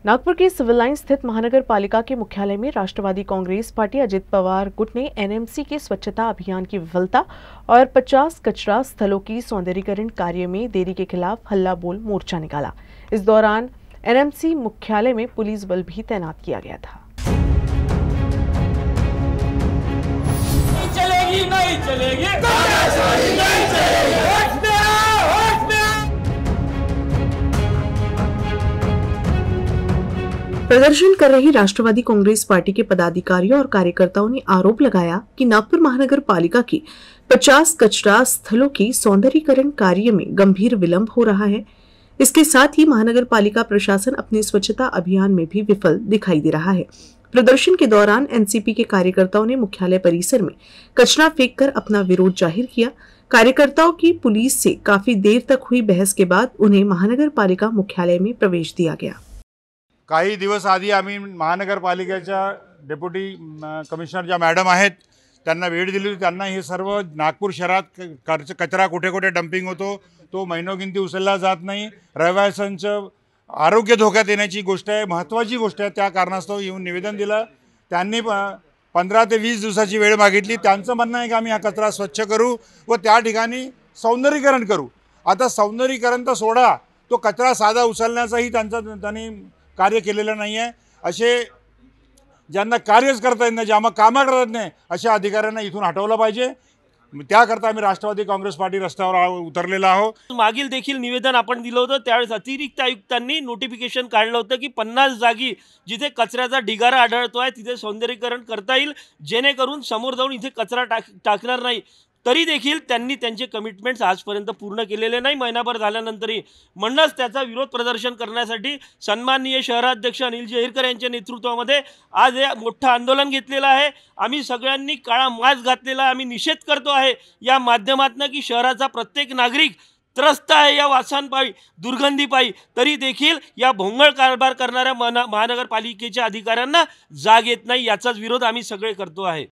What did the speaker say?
नागपुर के civil line स्थित महानगर पालिका के मुख्यालय में राष्ट्रवादी कांग्रेस पार्टी अजित पवार गुट ने एनएमसी के स्वच्छता अभियान की विफलता और 50 कचरा स्थलों की सौंदर्यीकरण कार्य में देरी के खिलाफ हल्ला बोल मोर्चा निकाला। इस दौरान एनएमसी मुख्यालय में पुलिस बल भी तैनात किया गया था। नहीं चलेगी। प्रदर्शन कर रही राष्ट्रवादी कांग्रेस पार्टी के पदाधिकारियों और कार्यकर्ताओं ने आरोप लगाया कि नागपुर महानगर पालिका की 50 कचरा स्थलों की सौंदर्यीकरण कार्य में गंभीर विलंब हो रहा है। इसके साथ ही महानगर पालिका प्रशासन अपने स्वच्छता अभियान में भी विफल दिखाई दे रहा है। प्रदर्शन के दौरान एनसीपी के कार्यकर्ताओं ने मुख्यालय परिसर में कचरा फेंककर अपना विरोध जाहिर किया। कार्यकर्ताओं की पुलिस से काफी देर तक हुई बहस के बाद उन्हें महानगर पालिका मुख्यालय में प्रवेश दिया गया। काही दिवस आधी आम्ही महानगरपालिकेच्या डेप्युटी कमिशनर ज्या मॅडम आहेत त्यांना भेट दिली होती। त्यांना हे सर्व नागपूर शहरात कचरा कुठे कुठे डंपिंग होतो तो महिनोगिंती उचलला जात नाही, रहिवाशांचं आरोग्य धोक्यात येण्याची गोष्ट आहे, महत्त्वाची गोष्ट आहे। त्या कारणास्तव येऊन निवेदन दिलं। त्यांनी 15 ते 20 दिवसाची वेळ मागितली। त्यांचं म्हणणं आहे की आम्ही हा कचरा स्वच्छ करू व त्या ठिकाणी सौंदर्यीकरण करू। आता सौंदर्यीकरण तर सोडा, तो कचरा साधा उचलण्याचाही त्यांनी कार्य केलेलं नाही आहे। असे ज्यांना कार्यच करता येत नाही, ज्यांना कामं करत नाही, अशा अधिकाऱ्यांना इथून हटवलं पाहिजे। त्याकरता आम्ही राष्ट्रवादी काँग्रेस पार्टी रस्त्यावर उतरलेला आहोत। मागील देखील निवेदन आपण दिलं होतं, त्यावेळेस अतिरिक्त आयुक्तांनी नोटिफिकेशन काढलं होतं की 50 जागी जिथे कचऱ्याचा ढिगारा आढळतो आहे तिथे सौंदर्यीकरण करता येईल, जेणेकरून समोर जाऊन इथे कचरा टाकणार नाही। तरी देखील त्यांनी त्यांचे कमिटमेंट्स आजपर्यंत पूर्ण केलेले नाही। महिनाभर झाल्यानंतरही म्हणूनच त्याचा विरोध प्रदर्शन करण्यासाठी सन्माननीय शहराध्यक्ष अनिल जहीरकर यांच्या नेतृत्वामध्ये आज हे मोठं आंदोलन घेतलेलं आहे। आम्ही सगळ्यांनी काळा मास्क घातलेला, आम्ही निषेध करतो आहे या माध्यमातून की शहराचा प्रत्येक नागरिक त्रस्त आहे या वासांपायी, दुर्गंधीपायी। तरी देखील या भोंगळ कारभार करणाऱ्या महानगरपालिकेच्या अधिकाऱ्यांना जाग येत नाही। याचाच विरोध आम्ही सगळे करतो आहे।